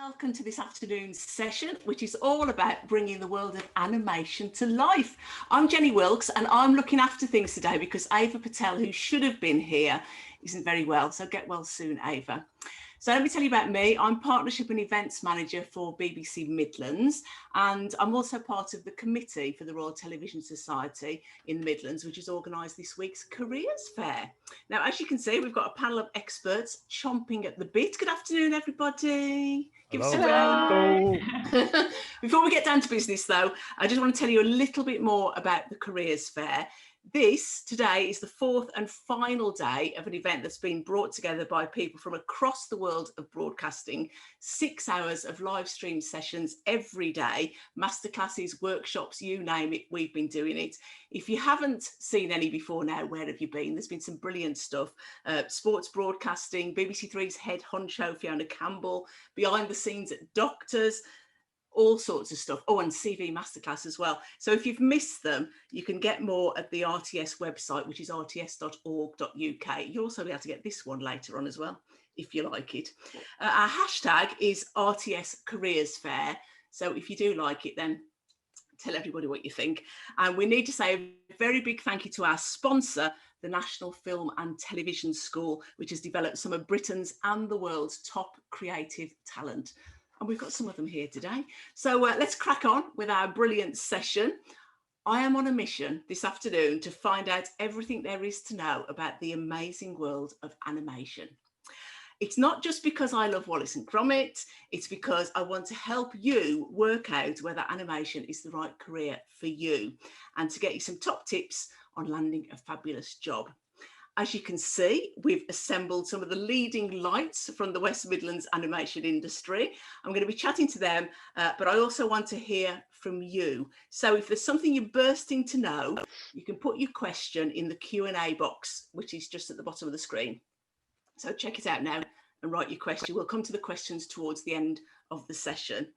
Welcome to this afternoon's session, which is all about bringing the world of animation to life. I'm Jenny Wilkes and I'm looking after things today because Ava Patel, who should have been here, isn't very well. So get well soon, Ava. So let me tell you about me. I'm Partnership and Events Manager for BBC Midlands, and I'm also part of the committee for the Royal Television Society in the Midlands, which has organised this week's Careers Fair. Now, as you can see, we've got a panel of experts chomping at the bit. Good afternoon, everybody. Give us a round. Before we get down to business, though, I just want to tell you a little bit more about the Careers Fair. This today is the fourth and final day of an event that's been brought together by people from across the world of broadcasting. 6 hours of live stream sessions every day, masterclasses, workshops, you name it, we've been doing it. If you haven't seen any before now, where have you been? There's been some brilliant stuff. Sports broadcasting, BBC Three's head honcho, Fiona Campbell, behind the scenes at Doctors, all sorts of stuff. Oh, and CV Masterclass as well. So if you've missed them, you can get more at the RTS website, which is rts.org.uk. You'll also be able to get this one later on as well, if you like it. Our hashtag is RTS Careers Fair. So if you do like it, then tell everybody what you think. And we need to say a very big thank you to our sponsor, the National Film and Television School, which has developed some of Britain's and the world's top creative talent. And we've got some of them here today. So let's crack on with our brilliant session. I am on a mission this afternoon to find out everything there is to know about the amazing world of animation. It's not just because I love Wallace and Gromit, it's because I want to help you work out whether animation is the right career for you and to get you some top tips on landing a fabulous job. As you can see, we've assembled some of the leading lights from the West Midlands animation industry. I'm going to be chatting to them, but I also want to hear from you. So if there's something you're bursting to know, you can put your question in the Q&A box, which is just at the bottom of the screen. So check it out now and write your question. We'll come to the questions towards the end of the session.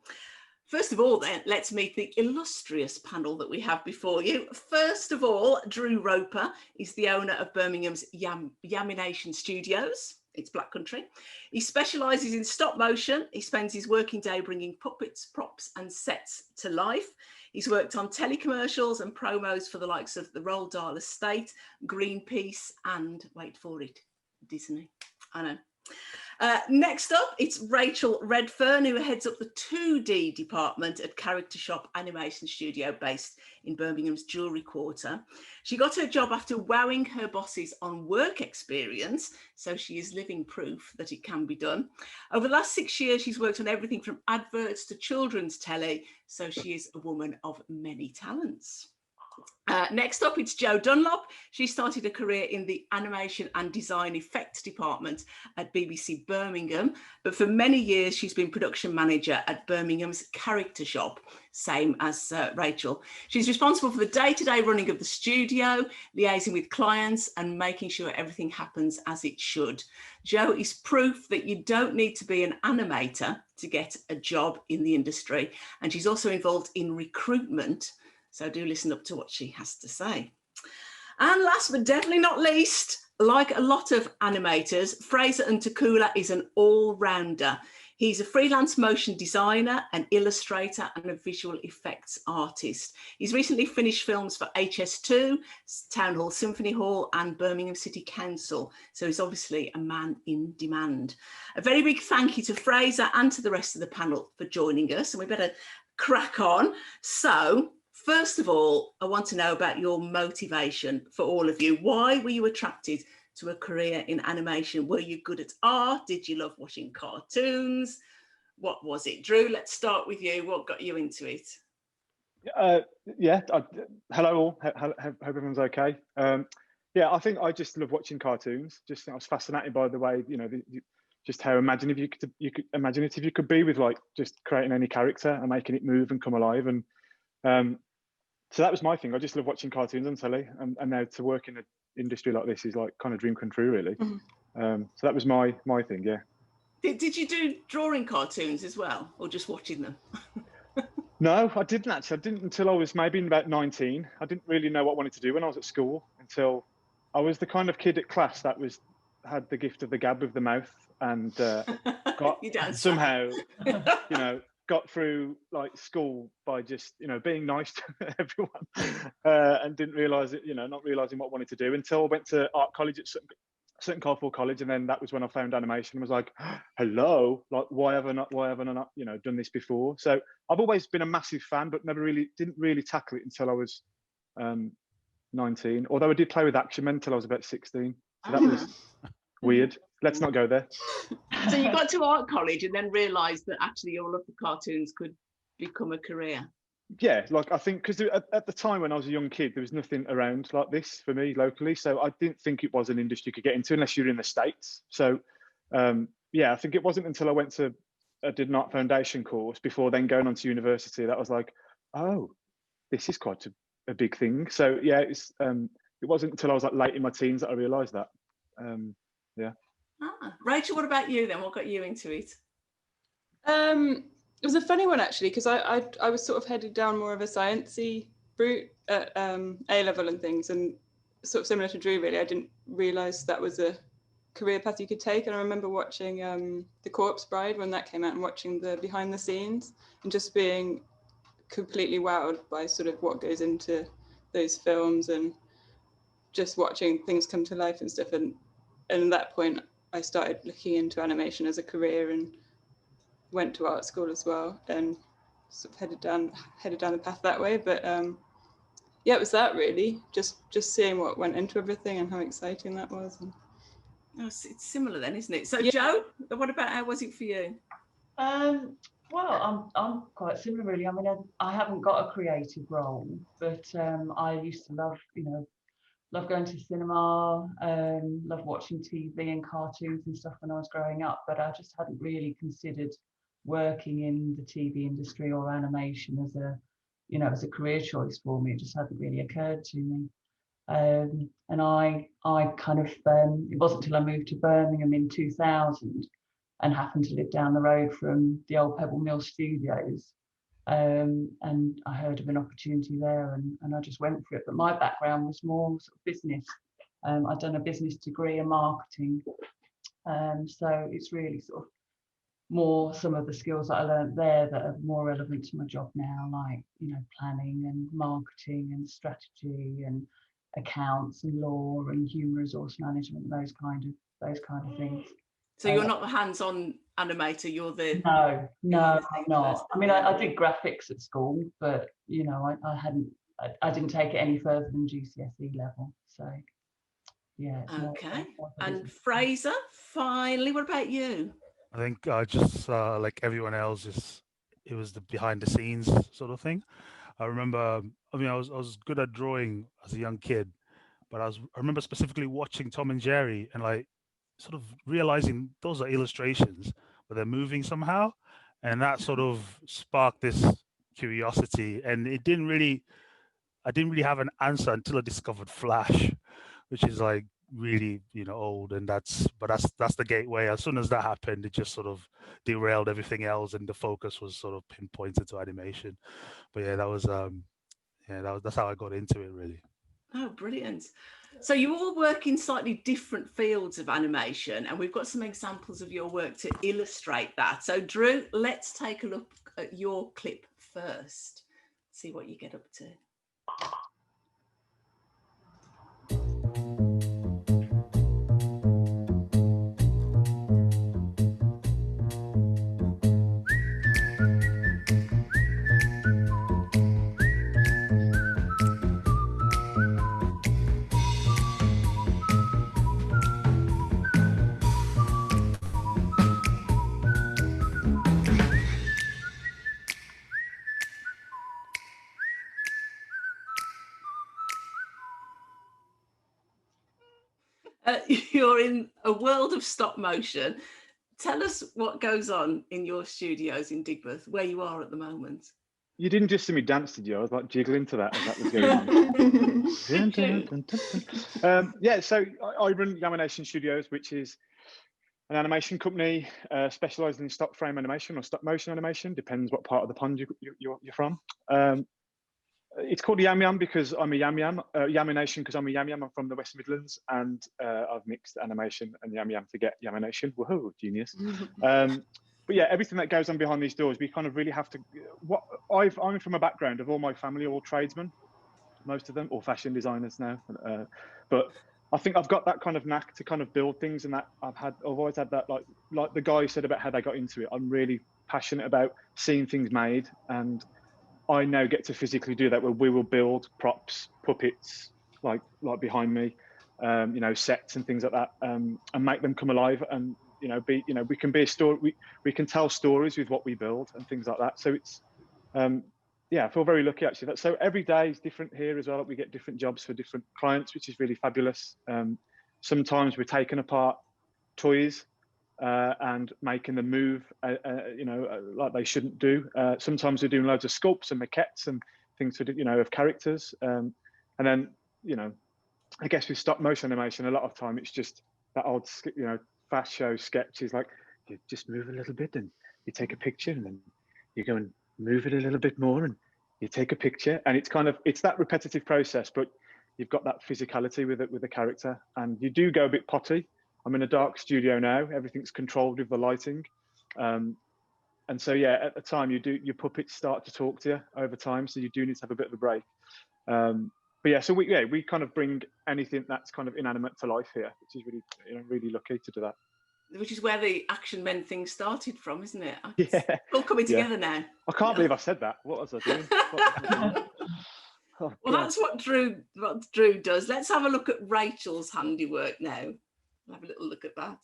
First of all, then, let's meet the illustrious panel that we have before you. First of all, Drew Roper is the owner of Birmingham's Yamination Studios. It's Black Country. He specialises in stop motion. He spends his working day bringing puppets, props and sets to life. He's worked on telecommercials and promos for the likes of the Roald Dahl Estate, Greenpeace and, wait for it, Disney. I know. Next up, it's Rachael Redfern, who heads up the 2D department at Character Shop Animation Studio based in Birmingham's Jewellery Quarter. She got her job after wowing her bosses on work experience, so she is living proof that it can be done. Over the last 6 years, she's worked on everything from adverts to children's telly, so she is a woman of many talents. Next up, it's Jo Dunlop. She started a career in the animation and design effects department at BBC Birmingham, but for many years she's been production manager at Birmingham's Character Shop, same as Rachael. She's responsible for the day-to-day running of the studio, liaising with clients and making sure everything happens as it should. Jo is proof that you don't need to be an animator to get a job in the industry, and she's also involved in recruitment. So do listen up to what she has to say. And last but definitely not least, like a lot of animators, Fraser Ntukula is an all-rounder. He's a freelance motion designer, an illustrator and a visual effects artist. He's recently finished films for HS2, Town Hall Symphony Hall and Birmingham City Council. So he's obviously a man in demand. A very big thank you to Fraser and to the rest of the panel for joining us. And we better crack on. So, first of all, I want to know about your motivation for all of you. Why were you attracted to a career in animation? Were you good at art? Did you love watching cartoons? What was it? Drew, let's start with you. What got you into it? Hello all. Hope everyone's okay. Yeah, I think I just love watching cartoons. I was fascinated by the way, just how imaginative you could be with like just creating any character and making it move and come alive. And so that was my thing. I just love watching cartoons on telly, and now to work in an industry like this is like kind of dream come true, really. Mm-hmm. So that was my thing, yeah. Did you do drawing cartoons as well, or just watching them? No, I didn't actually. I didn't until I was maybe about 19. I didn't really know what I wanted to do when I was at school until I was the kind of kid at class that had the gift of the gab with the mouth, and got You don't somehow, got through like school by just being nice to everyone, and didn't realise it, not realising what I wanted to do until I went to art college at St Carford College, and then that was when I found animation. I was like, hello, like why have I not done this before? So I've always been a massive fan, but didn't really tackle it until I was 19. Although I did play with Action Men until I was about 16. So that was weird. Let's not go there. So you got to art college and then realised that actually your love for cartoons could become a career. Yeah, like I think because at the time when I was a young kid, there was nothing around like this for me locally. So I didn't think it was an industry you could get into unless you're in the States. So yeah, I think it wasn't until I did an art foundation course before then going on to university that I was like, oh, this is quite a big thing. So yeah, it wasn't until I was like late in my teens that I realised that. Yeah. Rachel, what about you then? What got you into it? It was a funny one actually, because I was sort of headed down more of a sciencey route at A level and things, and sort of similar to Drew really. I didn't realise that was a career path you could take. And I remember watching The Corpse Bride when that came out and watching the behind the scenes and just being completely wowed by sort of what goes into those films and just watching things come to life and stuff. And at that point I started looking into animation as a career and went to art school as well and sort of headed down the path that way. But yeah, it was that really, just seeing what went into everything and how exciting that was. And it's similar then, isn't it? So yeah. Jo, what about, how was it for you? Well, I'm quite similar really. I mean, I haven't got a creative role, but I used to love going to cinema, love watching TV and cartoons and stuff when I was growing up, but I just hadn't really considered working in the TV industry or animation as a career choice for me. It just hadn't really occurred to me. And I kind of, it wasn't until I moved to Birmingham in 2000 and happened to live down the road from the old Pebble Mill Studios. And I heard of an opportunity there and I just went for it. But my background was more sort of business. I'd done a business degree in marketing. So it's really sort of more some of the skills that I learned there that are more relevant to my job now, like, planning and marketing and strategy and accounts and law and human resource management, those kind of things. So you're not the hands-on animator, you're the... No, I'm not. I mean, I did graphics at school, but I didn't take it any further than GCSE level. So yeah. Okay. And Fraser, finally, what about you? I think just like everyone else, it was the behind the scenes sort of thing. I remember, I was good at drawing as a young kid, but I remember specifically watching Tom and Jerry and like sort of realizing those are illustrations, but they're moving somehow, and that sort of sparked this curiosity. And I didn't really have an answer until I discovered Flash, which is like really old, and that's the gateway. As soon as that happened, it just sort of derailed everything else, and the focus was sort of pinpointed to animation. But yeah, that's how I got into it really. Oh, brilliant. So you all work in slightly different fields of animation, and we've got some examples of your work to illustrate that. So Drew, let's take a look at your clip first, see what you get up to. You're in a world of stop motion. Tell us what goes on in your studios in Digbeth, where you are at the moment. You didn't just see me dance, did you? I was like jiggling to that as that was going on. Yeah, so I run Yamination Studios, which is an animation company specialising in stop frame animation or stop motion animation, depends what part of the pond you're from. It's called Yam Yam because I'm a Yam Yam. Yamination because I'm a Yam Yam. I'm from the West Midlands, and I've mixed animation and Yam Yam to get Yamination. Woohoo, genius. But yeah, everything that goes on behind these doors, we kind of really have to. I'm from a background of all my family, all tradesmen, most of them, or fashion designers now. But I think I've got that kind of knack to kind of build things, and that I've always had that, like the guy said about how they got into it. I'm really passionate about seeing things made, and I now get to physically do that, where we will build props, puppets, like behind me, sets and things like that, and make them come alive. And we can be a story. We can tell stories with what we build and things like that. So it's, I feel very lucky actually. So every day is different here as well. We get different jobs for different clients, which is really fabulous. Sometimes we're taking apart toys and making them move, like they shouldn't do. Sometimes we're doing loads of sculpts and maquettes and things of characters. And then, I guess with stop motion animation, a lot of time it's just that old, fast show sketches, like you just move a little bit and you take a picture, and then you go and move it a little bit more and you take a picture, and it's that repetitive process, but you've got that physicality with the character, and you do go a bit potty. I'm in a dark studio now. Everything's controlled with the lighting. And so, yeah, at the time your puppets start to talk to you over time. So you do need to have a bit of a break. But yeah, so we kind of bring anything that's kind of inanimate to life here, which is really, really lucky to do that. Which is where the Action Men thing started from, isn't it? Yeah. It's all coming together now. I can't believe I said that. What was I doing? Well, that's what Drew does. Let's have a look at Rachel's handiwork now. We'll have a little look at that.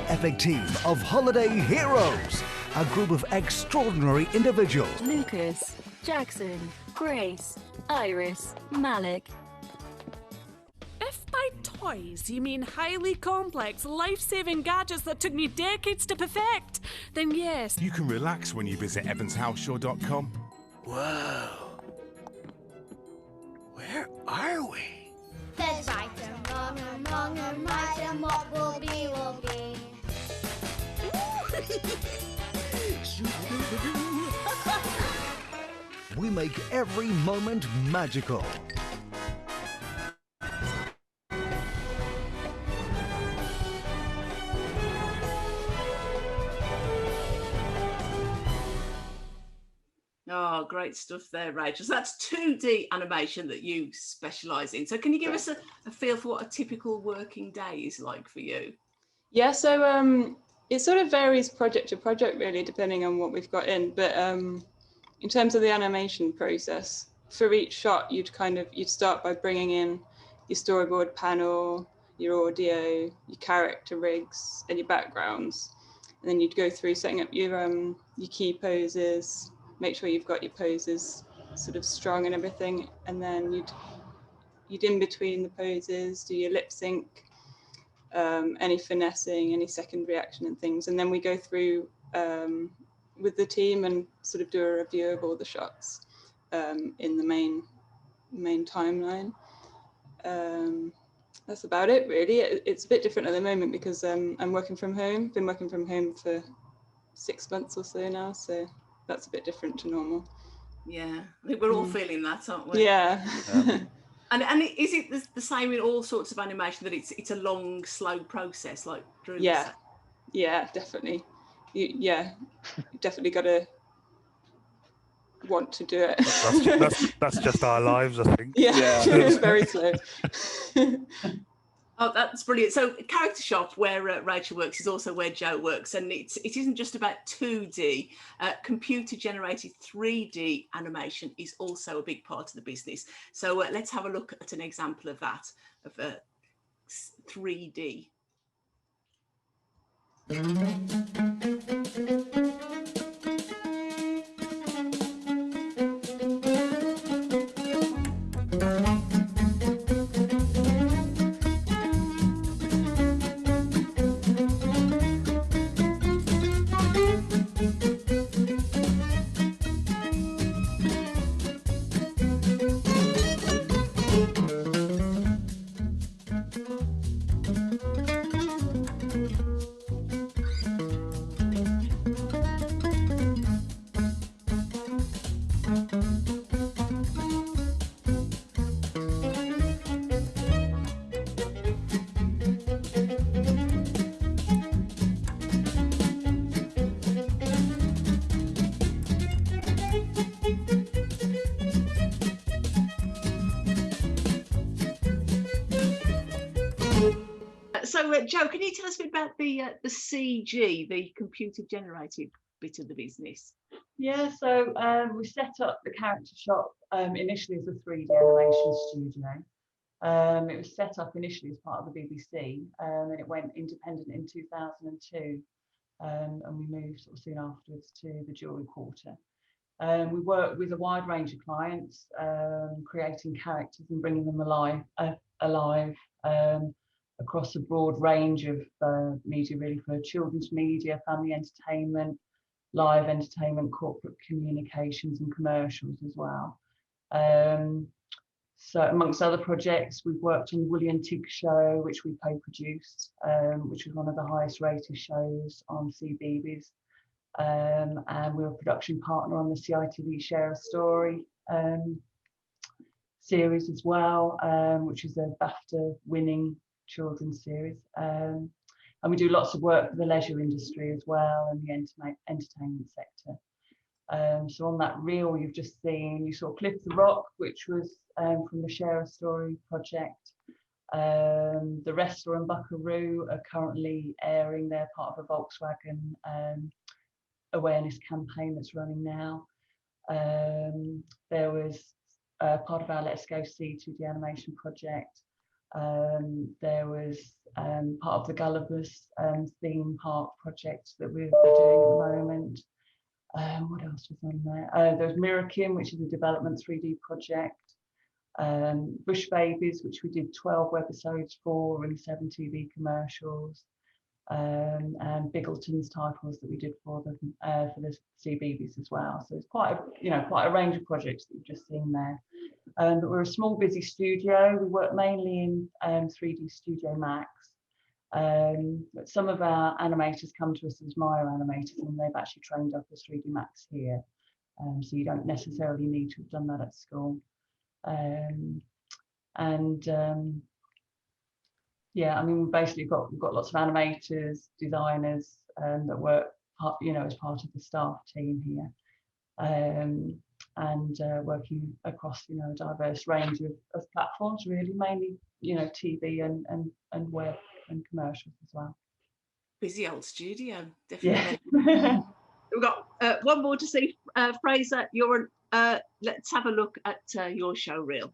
Epic team of holiday heroes, a group of extraordinary individuals. Lucas, Jackson, Grace, Iris, Malik. If by toys you mean highly complex, life-saving gadgets that took me decades to perfect, then yes. You can relax when you visit evanshouseshow.com. Whoa. Where are we? There's right and wrong and right, and what will be will be. We make every moment magical. Oh, great stuff there, Rachel. So that's 2D animation that you specialise in. So can you give us a feel for what a typical working day is like for you? Yeah, so it sort of varies project to project, really, depending on what we've got in. But in terms of the animation process, for each shot, you'd start by bringing in your storyboard panel, your audio, your character rigs, and your backgrounds. And then you'd go through setting up your key poses, make sure you've got your poses sort of strong and everything. And then you'd in between the poses, do your lip sync, any finessing, any second reaction and things. And then we go through with the team and sort of do a review of all the shots in the main timeline. That's about it, really. It's a bit different at the moment because I'm working from home. Been working from home for 6 months or so now, so that's a bit different to normal. Yeah, I think we're all feeling that, aren't we? Yeah. And is it the same in all sorts of animation, that it's a long, slow process, like Drew? Yeah, yeah, definitely. You definitely got to want to do it. That's just our lives, I think. Yeah. It's very slow. Oh, that's brilliant. So Character Shop, where Rachel works, is also where Joe works, and it isn't just about 2D. Computer generated 3D animation is also a big part of the business. So let's have a look at an example of that, of 3D. Joe, can you tell us a bit about the CG, the computer generated bit of the business? Yeah, so we set up the character shop initially as a 3D animation studio. It was set up initially as part of the BBC, and it went independent in 2002, and we moved sort of soon afterwards to the Jewellery Quarter. We work with a wide range of clients, creating characters and bringing them alive across a broad range of media, really, for children's media, family entertainment, live entertainment, corporate communications and commercials as well. So amongst other projects, we've worked on the Woolly and Tig show, which we co-produced, which was one of the highest rated shows on CBeebies. And we were a production partner on the CITV Share a Story series as well, which is a BAFTA winning children's series. And we do lots of work for the leisure industry as well and the entertainment sector. So on that reel you've just seen, you saw Cliff the Rock, which was from the Share a Story project. The Wrestler and Buckaroo are currently airing. They're part of a Volkswagen awareness campaign that's running now. There was part of our Let's Go See 2D animation project. There was part of the Gulliver's theme park project that we're doing at the moment. What else was on there? There's Mirakin, which is a development 3D project. Bush Babies, which we did 12 webisodes for and 7 TV commercials. And Biggleton's titles that we did for the CBeebies as well. So it's quite a range of projects that you've just seen there. But we're a small, busy studio. We work mainly in 3D Studio Max. But some of our animators come to us as Maya animators, and they've actually trained up as 3D Max here. So you don't necessarily need to have done that at school. Yeah, I mean, we've got lots of animators, designers that work, as part of the staff team here, and working across, a diverse range of platforms, really, mainly, TV and web and commercials as well. Busy old studio, definitely. Yeah. We've got one more to see. Fraser, let's have a look at your show reel.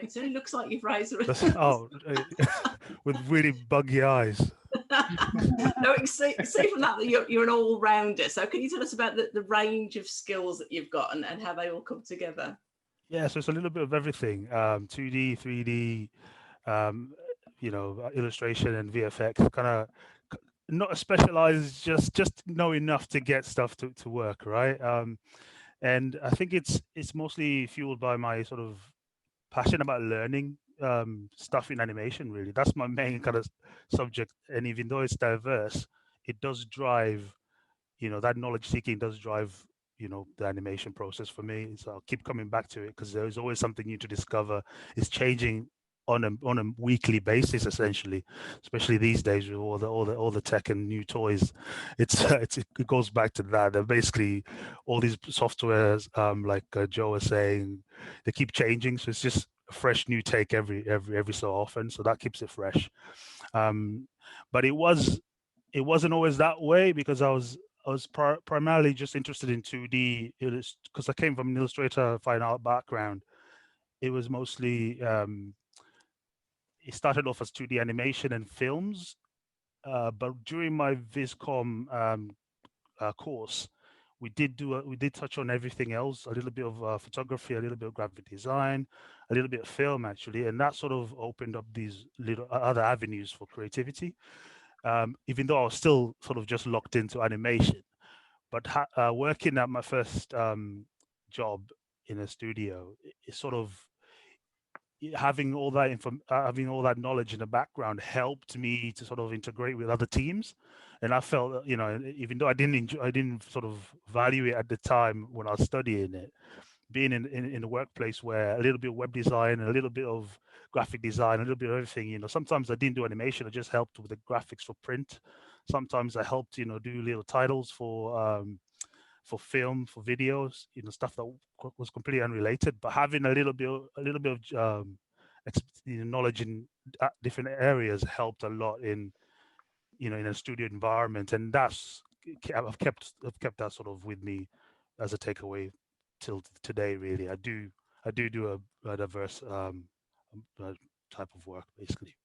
It certainly looks like you've raised with really buggy eyes. No, you see from that you're an all-rounder. So can you tell us about the range of skills that you've got and how they all come together? Yeah, so it's a little bit of everything. 2D, 3D, illustration and VFX. Kind of not specialized, just know enough to get stuff to work, right? And I think it's mostly fueled by my sort of passion about learning stuff in animation. Really, that's my main kind of subject. And even though it's diverse, it does drive, that knowledge seeking does drive, the animation process for me. So I'll keep coming back to it because there's always something new to discover. It's changing on a weekly basis, essentially, especially these days with all the tech and new toys. It goes back to that. They're basically all these softwares, like Joe was saying, they keep changing. So it's just a fresh new take every so often. So that keeps it fresh. But it wasn't always that way because I was primarily just interested in 2D because I came from an illustrator fine art background. It was mostly it started off as 2D animation and films, but during my Viscom course, we did touch on everything else, a little bit of photography, a little bit of graphic design, a little bit of film actually, and that sort of opened up these little other avenues for creativity. Even though I was still sort of just locked into animation, but working at my first job in a studio, it sort of having all that knowledge in the background helped me to sort of integrate with other teams. And I felt, even though I didn't sort of value it at the time when I was studying it, being in a workplace where a little bit of web design and a little bit of graphic design, a little bit of everything, sometimes I didn't do animation. I just helped with the graphics for print. Sometimes I helped, do little titles for film, for videos, stuff that was completely unrelated. But having a little bit of knowledge in different areas helped a lot in a studio environment, and I've kept that sort of with me as a takeaway till today. Really, I do a diverse type of work basically.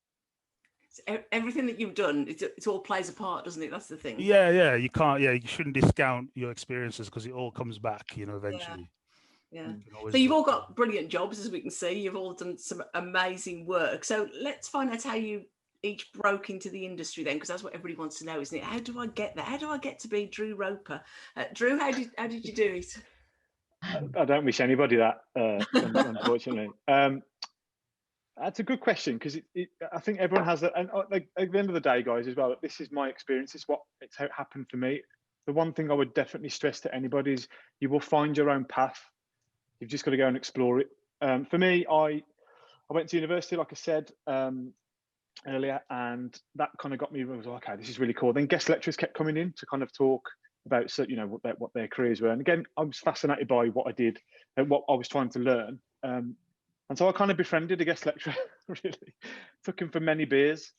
Everything that you've done, it all plays a part, doesn't it? That's the thing. Yeah. You can't. Yeah, you shouldn't discount your experiences because it all comes back, eventually. Yeah. So you've all got brilliant jobs, as we can see. You've all done some amazing work. So let's find out how you each broke into the industry then, because that's what everybody wants to know, isn't it? How do I get there? How do I get to be Drew Roper? Drew, how did you do it? I don't wish anybody that, unfortunately. That's a good question because I think everyone has that. And like, at the end of the day, guys, as well, this is my experience. It's how it happened for me. The one thing I would definitely stress to anybody is you will find your own path. You've just got to go and explore it. For me, I went to university, like I said earlier, and that kind of got me. I was like, okay, this is really cool. Then guest lecturers kept coming in to kind of talk about, what their careers were. And again, I was fascinated by what I did and what I was trying to learn. And so I kind of befriended a guest lecturer, really. Took him for many beers.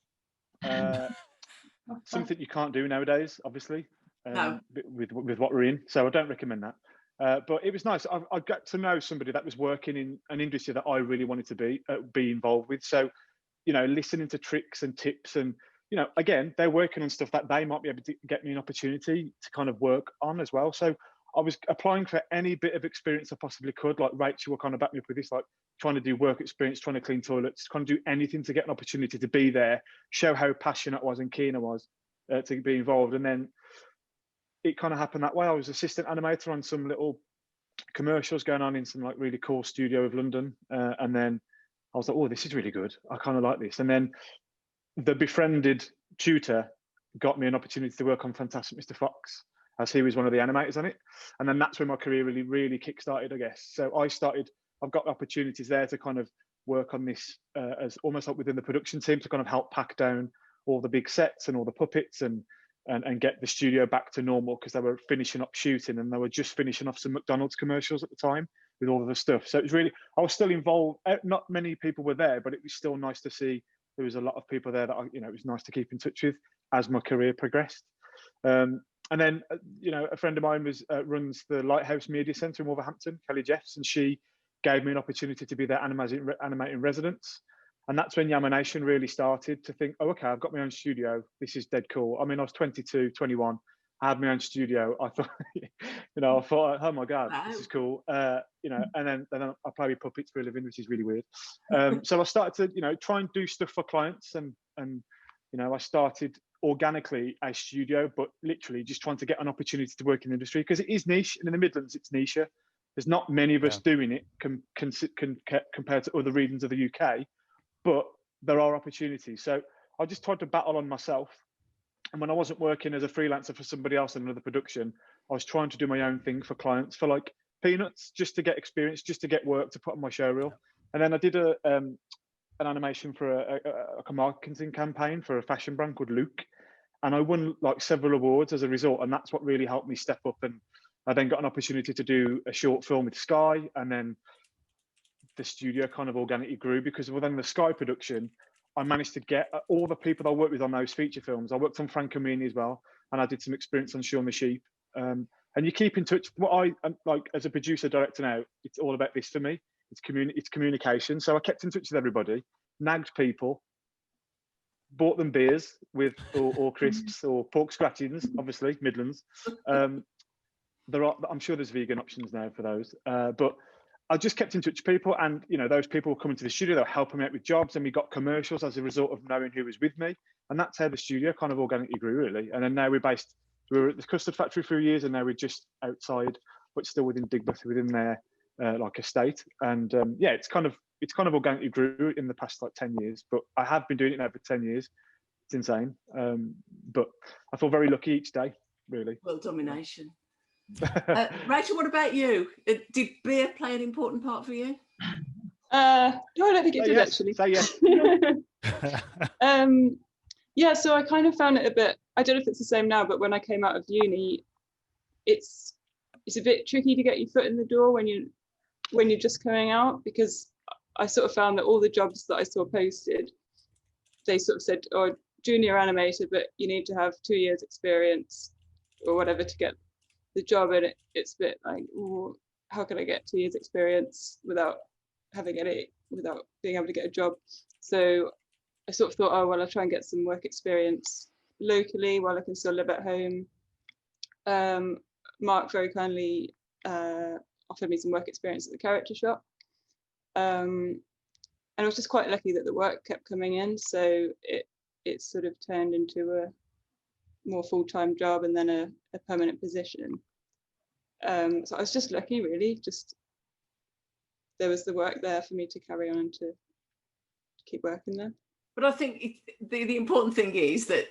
Something you can't do nowadays, obviously, no. with what we're in. So I don't recommend that. But it was nice. I got to know somebody that was working in an industry that I really wanted to be involved with. So, listening to tricks and tips and, again, they're working on stuff that they might be able to get me an opportunity to kind of work on as well. So I was applying for any bit of experience I possibly could. Like Rachel will kind of back me up with this, like trying to do work experience, trying to clean toilets, trying to do anything to get an opportunity to be there, show how passionate I was and keen I was to be involved. And then it kind of happened that way. I was assistant animator on some little commercials going on in some like really cool studio of London. And then I was like, oh, this is really good. I kind of like this. And then the befriended tutor got me an opportunity to work on Fantastic Mr. Fox, as he was one of the animators on it. And then that's when my career really, really kick-started, I guess. So I've got opportunities there to kind of work on this as almost like within the production team to kind of help pack down all the big sets and all the puppets and get the studio back to normal, because they were finishing up shooting and they were just finishing off some McDonald's commercials at the time with all of the stuff. So it was really, I was still involved. Not many people were there, but it was still nice to see there was a lot of people there that it was nice to keep in touch with as my career progressed. And then, a friend of mine runs the Lighthouse Media Centre in Wolverhampton, Kelly Jeffs, and she gave me an opportunity to be their animating residence. And that's when Yamination really started to think, oh, okay, I've got my own studio. This is dead cool. I mean, I was 22, 21. I had my own studio. I thought, I thought, oh my God, this is cool. And then I play with puppets for a living, which is really weird. So I started to, try and do stuff for clients, and I started organically a studio, but literally just trying to get an opportunity to work in the industry, because it is niche, and in the Midlands it's niche. There's not many of us doing it compared to other regions of the UK. but there are opportunities. So I just tried to battle on myself. And when I wasn't working as a freelancer for somebody else in another production, I was trying to do my own thing for clients for like peanuts, just to get experience, just to get work to put on my show reel. And then I did an animation for a marketing campaign for a fashion brand called Luke. And I won like several awards as a result. And that's what really helped me step up. And I then got an opportunity to do a short film with Sky. And then the studio kind of organically grew, because within the Sky production, I managed to get all the people I worked with on those feature films. I worked on Frank and Meany as well, and I did some experience on Shaun the Sheep. And you keep in touch. What I like as a producer director now, it's all about this for me. It's communication. So I kept in touch with everybody, nagged people, bought them beers with or crisps or pork scratchings, obviously Midlands. I'm sure there's vegan options now for those, but I just kept in touch with people, and those people were coming to the studio. They were helping me out with jobs, and we got commercials as a result of knowing who was with me. And that's how the studio kind of organically grew, really. And then now we were at the custard factory for years, and now we're just outside, but still within Digbeth, within their like estate. And it's kind of organically grew in the past like 10 years. But I have been doing it now for 10 years. It's insane. But I feel very lucky each day, really. World domination. Rachel, what about you? Did beer play an important part for you? No, I don't think it did, actually. Say yes. Yeah, so I kind of found it a bit, I don't know if it's the same now, but when I came out of uni, it's a bit tricky to get your foot in the door when you're just coming out, because I sort of found that all the jobs that I saw posted, they sort of said, oh, junior animator, but you need to have 2 years experience or whatever to get the job. And it's a bit like, ooh, how can I get 2 years experience without being able to get a job? So I sort of thought, oh well, I'll try and get some work experience locally while I can still live at home. Mark very kindly offered me some work experience at the character shop, and I was just quite lucky that the work kept coming in, so it sort of turned into a more full-time job and then a permanent position. So I was just lucky, really. Just there was the work there for me to carry on and to keep working there. But I think the important thing is that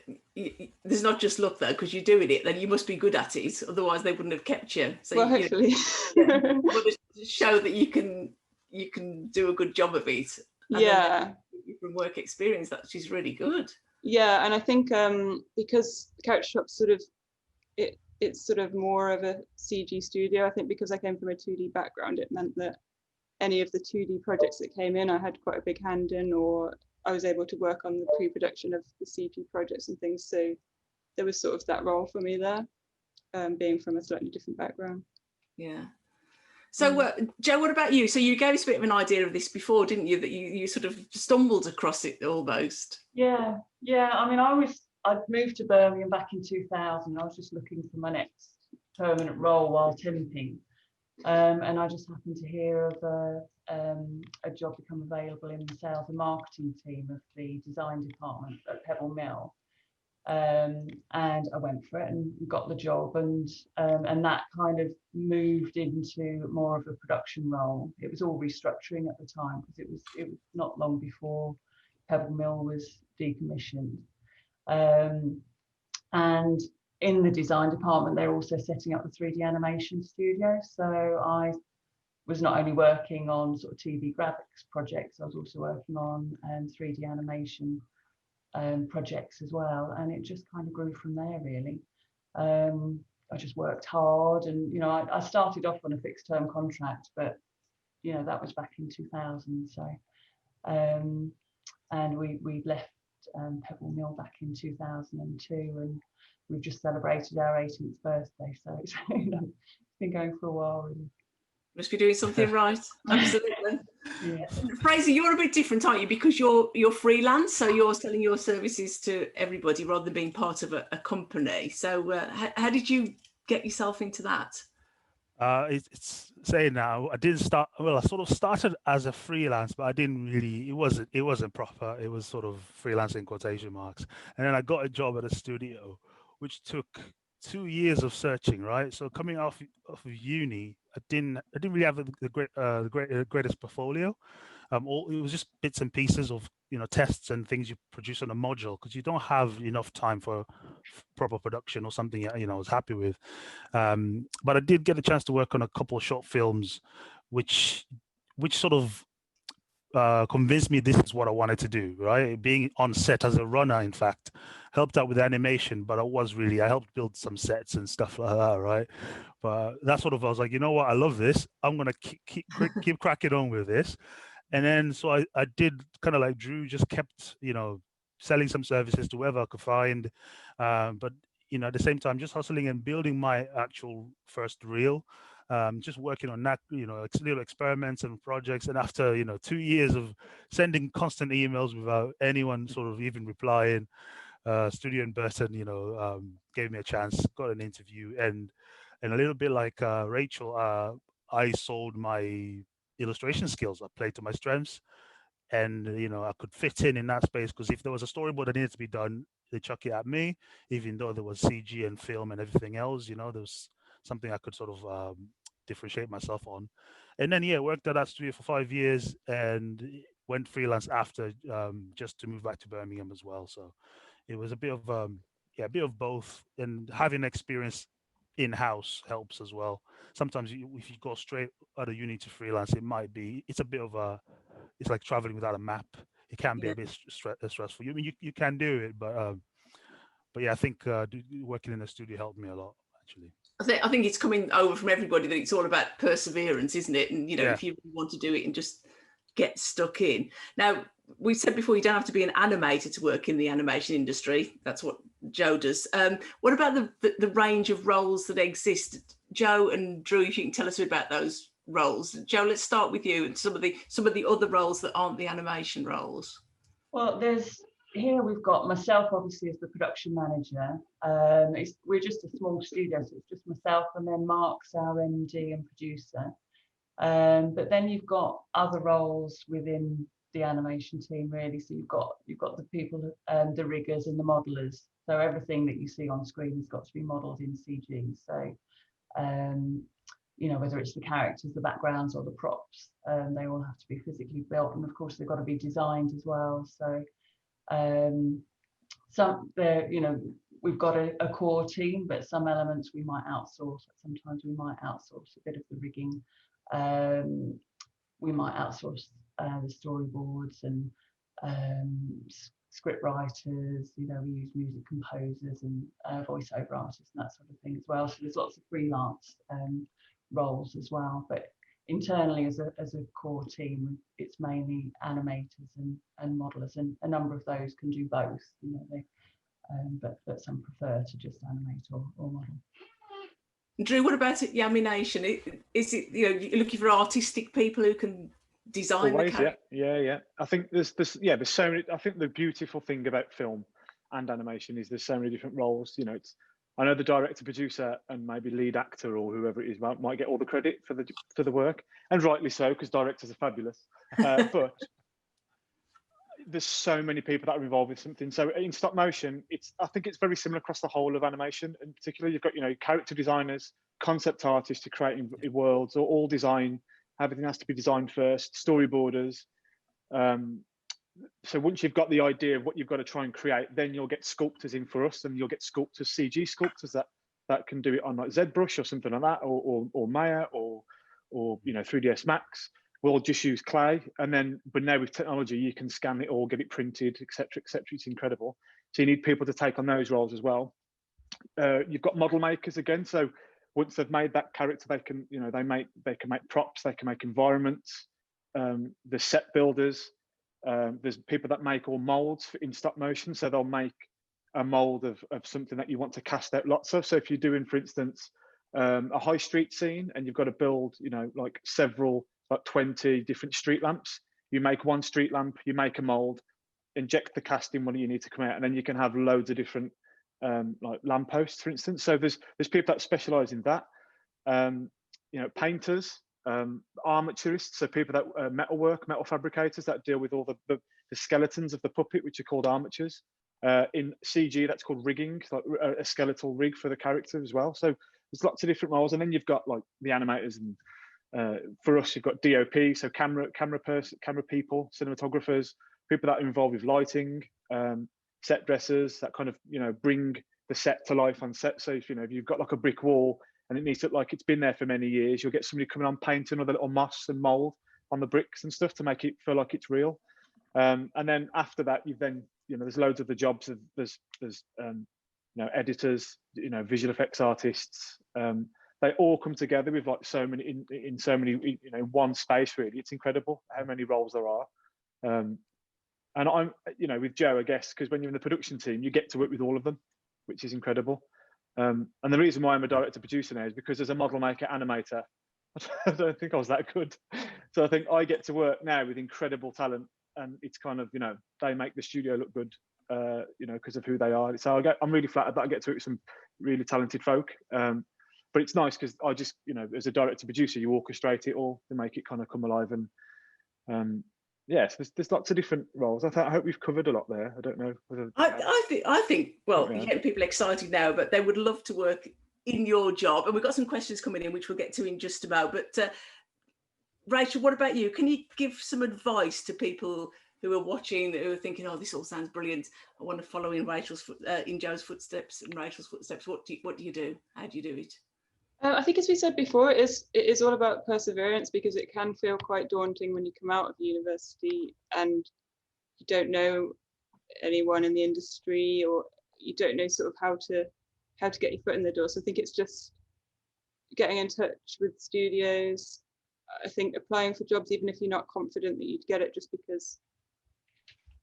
there's not just luck, though, because you're doing it, then you must be good at it. Otherwise, they wouldn't have kept you. So well, hopefully. You want to show that you can do a good job of it. Yeah. From work experience, that she's really good. Yeah, and I think because the character shop sort of it's sort of more of a CG studio. I think because I came from a 2D background, it meant that any of the 2D projects that came in, I had quite a big hand in, or I was able to work on the pre-production of the CG projects and things. So there was sort of that role for me there, being from a slightly different background. Yeah. So Jo, what about you? So you gave us a bit of an idea of this before, didn't you? That you sort of stumbled across it almost. Yeah. I mean, I'd moved to Birmingham back in 2000. I was just looking for my next permanent role while temping. And I just happened to hear of a job become available in the sales and marketing team of the design department at Pebble Mill. And I went for it and got the job, and that kind of moved into more of a production role. It was all restructuring at the time, because it was not long before Pebble Mill was decommissioned. And in the design department, they're also setting up the 3D animation studio. So I was not only working on sort of TV graphics projects, I was also working on 3D animation projects as well. And it just kind of grew from there, really. I just worked hard, and I started off on a fixed term contract, but that was back in 2000. So and we left Pebble Mill back in 2002, and we've just celebrated our 18th birthday, so it's been going for a while, really. Must be doing something right. Absolutely. Yeah. Fraser, you're a bit different, aren't you? Because you're freelance, so you're selling your services to everybody rather than being part of a company. So how did you get yourself into that? It's saying now, I didn't start. Well, I sort of started as a freelance, but I didn't really. It wasn't proper. It was sort of freelance in quotation marks. And then I got a job at a studio, which took 2 years of searching, right? So coming off of uni, I didn't really have the greatest portfolio. It was just bits and pieces of tests and things you produce on a module, because you don't have enough time for proper production or something I was happy with. But I did get a chance to work on a couple of short films, which sort of convinced me this is what I wanted to do, right? Being on set as a runner, in fact, helped out with animation, but I helped build some sets and stuff like that, right? But that sort of, I was like, you know what, I love this. I'm gonna keep cracking on with this. And then so I did kind of like Drew, just kept selling some services to whoever I could find, but at the same time just hustling and building my actual first reel. Just working on that, little experiments and projects. And after 2 years of sending constant emails without anyone sort of even replying, Studio in Burton gave me a chance, got an interview, and a little bit like Rachel, I sold my illustration skills. I played to my strengths, and I could fit in that space, because if there was a storyboard that needed to be done, they chuck it at me, even though there was CG and film and everything else. There was something I could sort of differentiate myself on. And then worked at that studio for 5 years and went freelance after, just to move back to Birmingham as well. So it was a bit of a bit of both, and having experience in-house helps as well. Sometimes if you go straight out of uni to freelance, it's a bit of it's like traveling without a map. It can be a bit stressful. I mean, you can do it, but yeah, I think working in the studio helped me a lot, actually. I think it's coming over from everybody that it's all about perseverance, isn't it? And if you really want to do it and just get stuck in. Now, we said before, you don't have to be an animator to work in the animation industry. That's what Joe does. What about the range of roles that exist? Joe and Drew, if you can tell us a bit about those roles. Joe, let's start with you and some of the other roles that aren't the animation roles. Well, here we've got myself, obviously, as the production manager. We're just a small studio, so it's just myself, and then Mark's our MD and producer. But then you've got other roles within the animation team, really. So you've got the people, the riggers and the modelers. So everything that you see on screen has got to be modelled in CG. So whether it's the characters, the backgrounds, or the props, they all have to be physically built, and of course they've got to be designed as well. So we've got a core team, but some elements we might outsource. Sometimes we might outsource a bit of the rigging. We might outsource the storyboards and script writers. We use music composers and voiceover artists and that sort of thing as well. So there's lots of freelance roles as well. But internally, as a core team, it's mainly animators and modelers, and a number of those can do both. But some prefer to just animate or model. Drew, what about Yamination? Is it you're looking for artistic people who can design always, the character? Yeah. I think there's so many. I think the beautiful thing about film and animation is there's so many different roles. I know the director, producer, and maybe lead actor or whoever it is might get all the credit for the work, and rightly so, because directors are fabulous. But there's so many people that are involved with something. So in stop motion, I think it's very similar across the whole of animation. In particular, you've got character designers, concept artists to creating worlds, or all design. Everything has to be designed first. Storyboarders. So once you've got the idea of what you've got to try and create, then you'll get sculptors in for us, and you'll get sculptors, CG sculptors that can do it on like ZBrush or something like that, or Maya or 3ds Max. We'll just use clay, but now with technology, you can scan it all, get it printed, etc., etc. It's incredible. So you need people to take on those roles as well. You've got model makers again. So once they've made that character, they can make props, they can make environments. The set builders. There's people that make all molds in stop motion, so they'll make a mold of something that you want to cast out lots of. So if you're doing, for instance, a high street scene and you've got to build, like 20 different street lamps, you make one street lamp, you make a mold, inject the cast in when you need to come out, and then you can have loads of different like lampposts, for instance. So there's people that specialize in that. Painters. Armaturists, so people that metal fabricators that deal with all the skeletons of the puppet, which are called armatures. In CG, that's called rigging, like a skeletal rig for the character as well. So there's lots of different roles, and then you've got like the animators, and for us, you've got DOP, so camera people, cinematographers, people that are involved with lighting, set dressers that kind of bring the set to life on set. So if you've got like a brick wall and it needs to look like it's been there for many years, you'll get somebody coming on painting all the little moss and mold on the bricks and stuff to make it feel like it's real. And then after that, you've then there's loads of the jobs. There's editors, visual effects artists. They all come together with like so many in so many one space. Really, it's incredible how many roles there are. And I'm with Joe, I guess, because when you're in the production team, you get to work with all of them, which is incredible. And the reason why I'm a director producer now is because as a model maker animator, I don't think I was that good. So I think I get to work now with incredible talent, and it's kind of they make the studio look good, because of who they are. So I'm really flattered that I get to work with some really talented folk. But it's nice because I just as a director producer, you orchestrate it all to make it kind of come alive. And yes, there's lots of different roles. I hope we've covered a lot there. I don't know whether I think well, you're getting people excited now, but they would love to work in your job. And we've got some questions coming in, which we'll get to in just about. But Rachel, what about you? Can you give some advice to people who are watching, who are thinking, "Oh, this all sounds brilliant. I want to follow in Joe's footsteps and Rachel's footsteps." What do you do? How do you do it? I think, as we said before, it is all about perseverance, because it can feel quite daunting when you come out of university and you don't know anyone in the industry, or you don't know sort of how to get your foot in the door. So I think it's just getting in touch with studios. I think applying for jobs, even if you're not confident that you'd get it, just because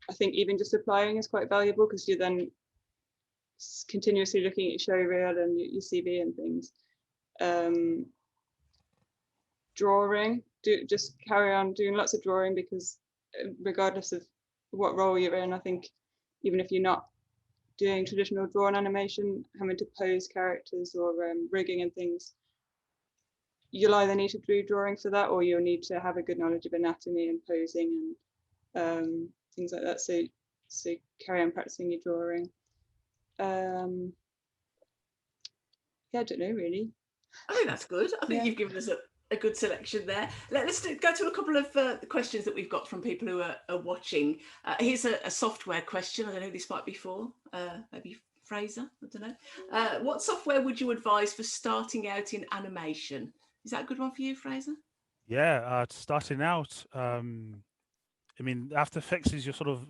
I think even just applying is quite valuable, because you're then continuously looking at your show reel and your CV and things. Drawing, just carry on doing lots of drawing, because regardless of what role you're in, I think even if you're not doing traditional drawn animation, having to pose characters or rigging and things, you'll either need to do drawing for that, or you'll need to have a good knowledge of anatomy and posing and things like that. So carry on practicing your drawing. Yeah, I don't know really. I think that's good. I think you've given us a good selection there. Let's go to a couple of questions that we've got from people who are watching. Here's a software question. I don't know who this might be for. Maybe Fraser, I don't know. What software would you advise for starting out in animation? Is that a good one for you, Fraser? Yeah, starting out, I mean, After Effects is your sort of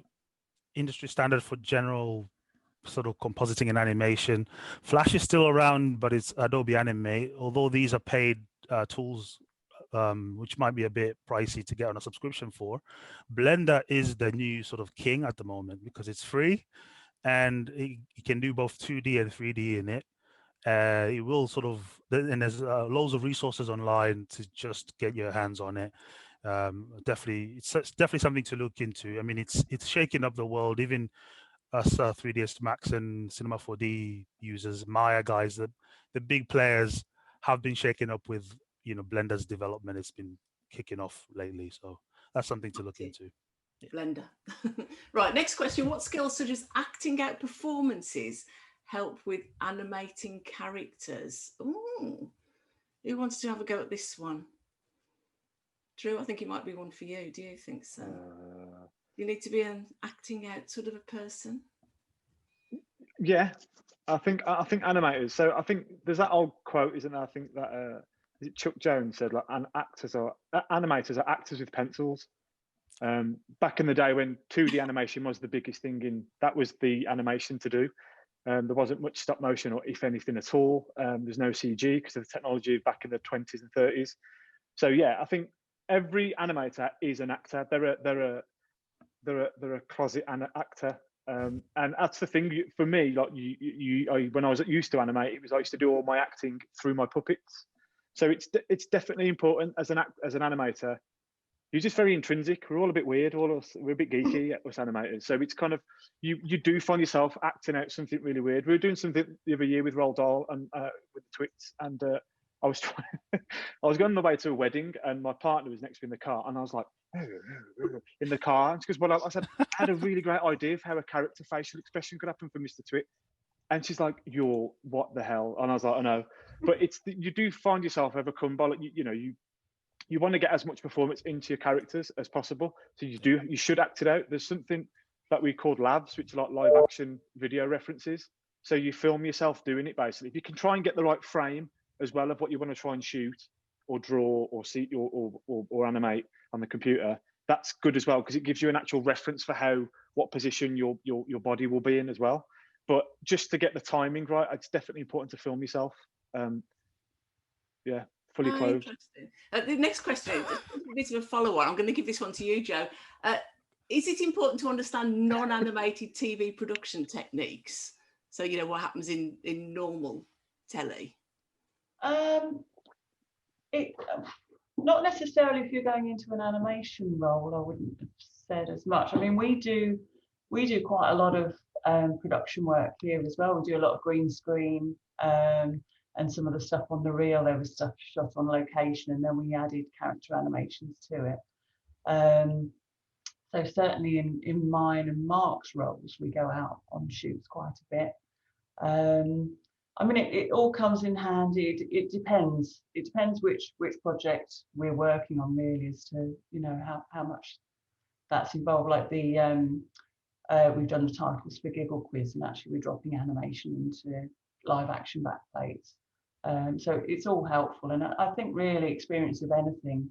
industry standard for general sort of compositing and animation. Flash is still around, but it's Adobe Animate, although these are paid tools, which might be a bit pricey to get on a subscription for. Blender is the new sort of king at the moment because it's free, and you can do both 2D and 3D in it. It will sort of, and there's loads of resources online to just get your hands on it. It's definitely something to look into. I mean, it's shaking up the world. Even us 3ds Max and Cinema 4D users, Maya guys, the big players have been shaken up with Blender's development. It's been kicking off lately, so that's something to look into. Blender. Right, next question. What skills such as acting out performances help with animating characters? Ooh, who wants to have a go at this one? Drew, I think it might be one for you. Do you think so? You need to be an acting out sort of a person. Yeah, I think animators. So I think there's that old quote, isn't there? I think that is it Chuck Jones said, like, animators are actors with pencils. Back in the day when 2D animation was the biggest thing that was the animation to do. There wasn't much stop motion, or if anything at all. There's no CG because of the technology back in the 20s and 30s. So yeah, I think every animator is an actor. They're a closet actor, and that's the thing for me. Like when I was used to animate, I used to do all my acting through my puppets. So it's definitely important as an animator. You're just very intrinsic. We're all a bit weird. We're a bit geeky, us animators. So it's kind of you do find yourself acting out something really weird. We were doing something the other year with Roald Dahl and with the Twits, and I was trying, I was going on the way to a wedding, and my partner was next to me in the car, and I was like in the car, because I said I had a really great idea of how a character facial expression could happen for Mr. Twit, and she's like, "You're what the hell?" And I was like, "I know," but you do find yourself overcome by, like, you want to get as much performance into your characters as possible, so you should act it out. There's something that we called labs, which are like live action video references. So you film yourself doing it, basically. If you can try and get the right frame as well of what you want to try and shoot or draw or see or animate on the computer, that's good as well, because it gives you an actual reference for what position your body will be in as well. But just to get the timing right, it's definitely important to film yourself. Yeah, fully clothed. The next question is a bit of a follow-on. I'm going to give this one to you, Joe. Is it important to understand non-animated TV production techniques? So, what happens in normal telly? Not necessarily if you're going into an animation role. I wouldn't have said as much. I mean, we do quite a lot of production work here as well. We do a lot of green screen, and some of the stuff on the reel, there was stuff shot on location, and then we added character animations to it. So certainly in mine and Mark's roles, we go out on shoots quite a bit. I mean, it all comes in handy. It depends. It depends which project we're working on, really, as to how much that's involved. Like we've done the titles for Giggle Quiz, and actually we're dropping animation into live action backplates. So it's all helpful, and I think really experience of anything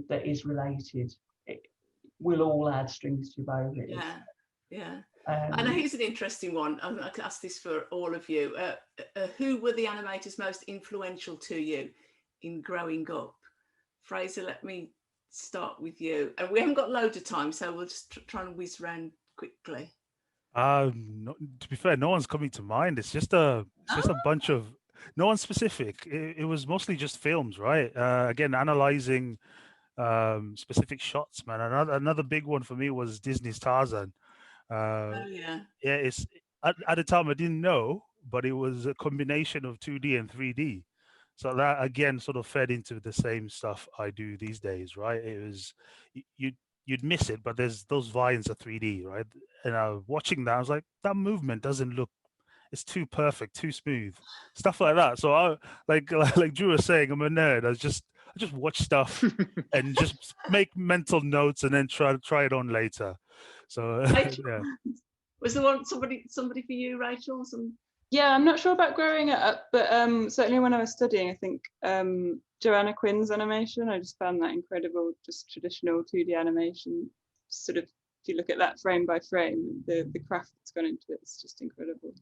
that is related, it will all add strings to bow. Yeah. And here's an interesting one. I could ask this for all of you. Who were the animators most influential to you in growing up? Fraser, let me start with you. And we haven't got loads of time, so we'll just try and whiz around quickly. To be fair, no one's coming to mind. It's just a bunch of, no one specific. It was mostly just films, right? Again, analyzing specific shots, man. Another big one for me was Disney's Tarzan. Yeah, it's at the time I didn't know, but it was a combination of 2D and 3D. So that again sort of fed into the same stuff I do these days, right? It was you'd miss it, but there's those vines are 3D, right? And watching that, I was like, that movement doesn't look, it's too perfect, too smooth, stuff like that. So I like Drew was saying, I'm a nerd. I just watch stuff and just make mental notes and then try it on later. So yeah. Was there one somebody for you, Rachel? Yeah, I'm not sure about growing up, but certainly when I was studying, I think Joanna Quinn's animation, I just found that incredible. Just traditional 2D animation, sort of, if you look at that frame by frame, the craft that's gone into it, it's just incredible.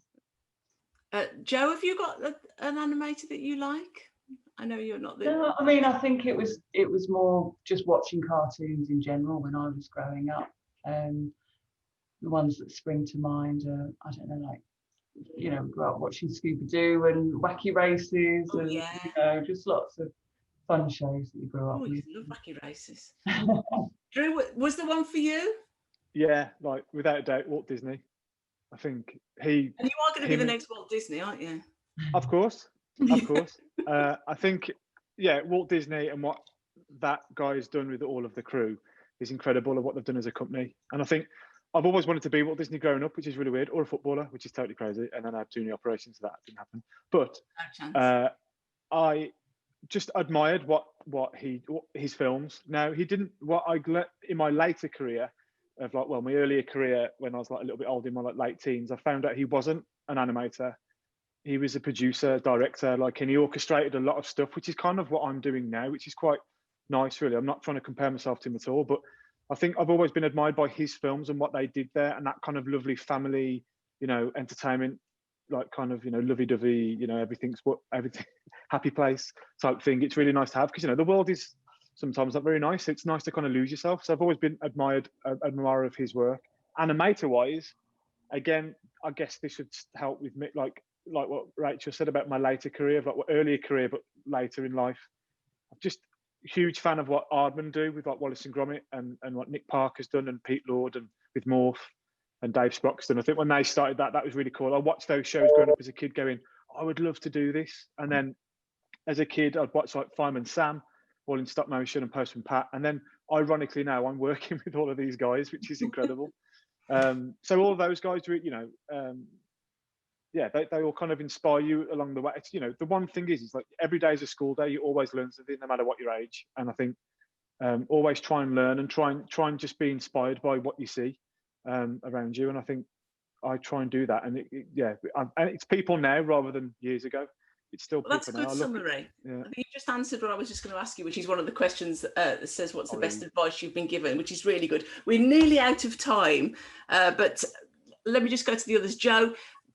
Joe, have you got an animator that you like? I know you're not the... No, I mean, I think it was more just watching cartoons in general when I was growing up. The ones that spring to mind are, I don't know, like, grew up watching Scooby-Doo and Wacky Races, and just lots of fun shows that you grew up with. I love Wacky Races. Drew, was there one for you? Yeah, like without a doubt, Walt Disney. I think he... And you are going to be the next Walt Disney, aren't you? Of course. I think, Walt Disney and what that guy has done with all of the crew is incredible, of what they've done as a company. And I think I've always wanted to be Walt Disney growing up, which is really weird, or a footballer, which is totally crazy. And then I had 2 knee operations, so that didn't happen. But I just admired his films. Now, he didn't, in my later career, my earlier career, when I was like a little bit older, in my late teens, I found out he wasn't an animator. He was a producer, director, and he orchestrated a lot of stuff, which is kind of what I'm doing now, which is quite nice, really. I'm not trying to compare myself to him at all, but I think I've always been admired by his films and what they did there, and that kind of lovely family, entertainment, lovey-dovey, everything happy place type thing. It's really nice to have, because the world is sometimes not very nice. It's nice to kind of lose yourself. So I've always been admirer of his work. Animator-wise, again, I guess this should help with me, like what Rachel said about my later career, earlier career, but later in life. I'm just a huge fan of what Aardman do with Wallace and Gromit, and what Nick Parker's done, and Pete Lord, and with Morph and Dave Sproxton. I think when they started that was really cool. I watched those shows growing up as a kid going, I would love to do this. And then as a kid, I'd watch like Fireman Sam, all in stop motion, and Postman Pat. And then ironically now I'm working with all of these guys, which is incredible. So all those guys, you know, yeah, they all kind of inspire you along the way. It's, you know, the one thing is like every day is a school day. You always learn something, no matter what your age. And I think always try and learn, and try and just be inspired by what you see around you. And I think I try and do that. And and it's people now rather than years ago. It's still people. That's a good summary. I think you just answered what I was just going to ask you, which is one of the questions that says, what's the best advice you've been given, which is really good. We're nearly out of time, but let me just go to the others. Joe,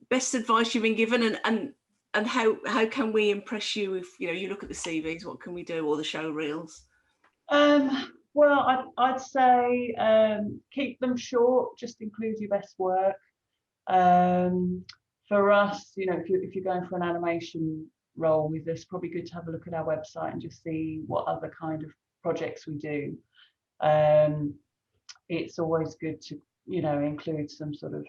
best advice you've been given, and how can we impress you if, you know, you look at the CVs, what can we do, or the show reels? Well, I'd say keep them short, just include your best work. For us, you know, if you're going for an animation role with us, probably good to have a look at our website and just see what other kind of projects we do. It's always good to, you know, include some sort of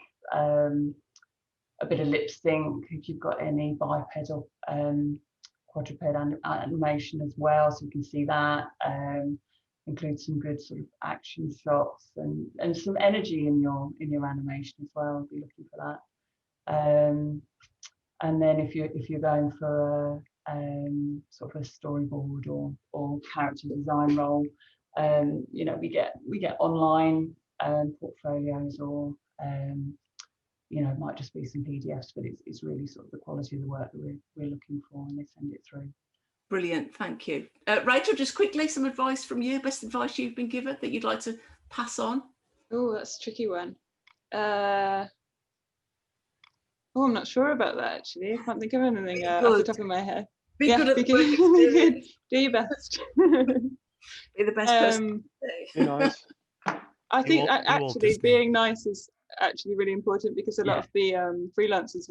a bit of lip sync if you've got any bipedal quadruped animation as well, so you can see that. Include some good sort of action shots and some energy in your animation as well. I'll be looking for that. And then if you're going for a sort of a storyboard or character design role, you know, we get online portfolios, or you know, it might just be some PDFs, but it's really sort of the quality of the work that we're looking for, and they send it through. Brilliant, thank you. Rachel, just quickly, some advice from you, best advice you've been given that you'd like to pass on? Oh, that's a tricky one. I'm not sure about that, actually. I can't think of anything off the top of my head. Be good at be good. Do your best. Be the best person. Be nice. I think actually being nice is actually really important, because a lot of the freelancers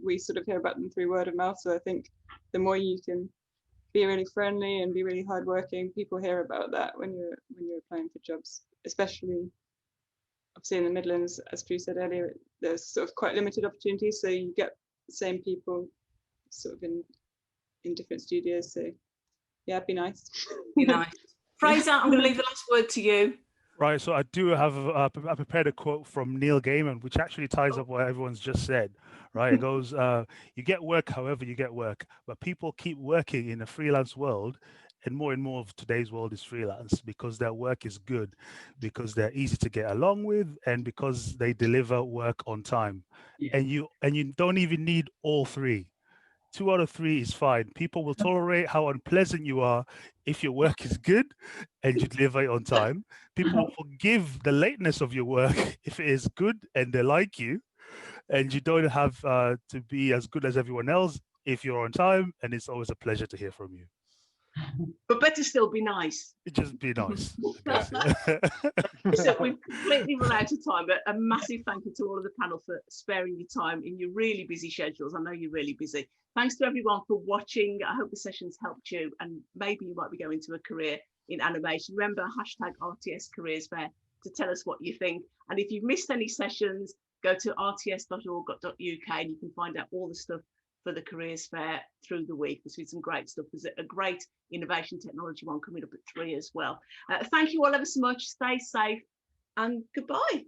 we sort of hear about them through word of mouth. So I think the more you can be really friendly and be really hardworking, people hear about that when you're applying for jobs, especially obviously in the Midlands, as Drew said earlier, there's sort of quite limited opportunities, so you get the same people sort of in different studios. So yeah, be nice. Be nice. Fraser, I'm going to leave the last word to you. Right, so I do have I prepared a quote from Neil Gaiman, which actually ties up what everyone's just said. Right, it goes, you get work however you get work, but people keep working in a freelance world, and more of today's world is freelance, because their work is good, because they're easy to get along with, and because they deliver work on time. And you don't even need all three. 2 out of 3 is fine. People will tolerate how unpleasant you are if your work is good and you deliver it on time. People will forgive the lateness of your work if it is good and they like you. And you don't have to be as good as everyone else if you're on time. And it's always a pleasure to hear from you. But better still, be nice. Just be nice. So we've completely run out of time, but a massive thank you to all of the panel for sparing your time in your really busy schedules. I know you're really busy. Thanks to everyone for watching. I hope the sessions helped you, and maybe you might be going to a career in animation. Remember, #RTS Careers Fair to tell us what you think. And if you've missed any sessions, go to rts.org.uk and you can find out all the stuff for the Careers Fair through the week. There's been some great stuff. There's a great innovation technology one coming up at 3 as well. Thank you all ever so much. Stay safe and goodbye.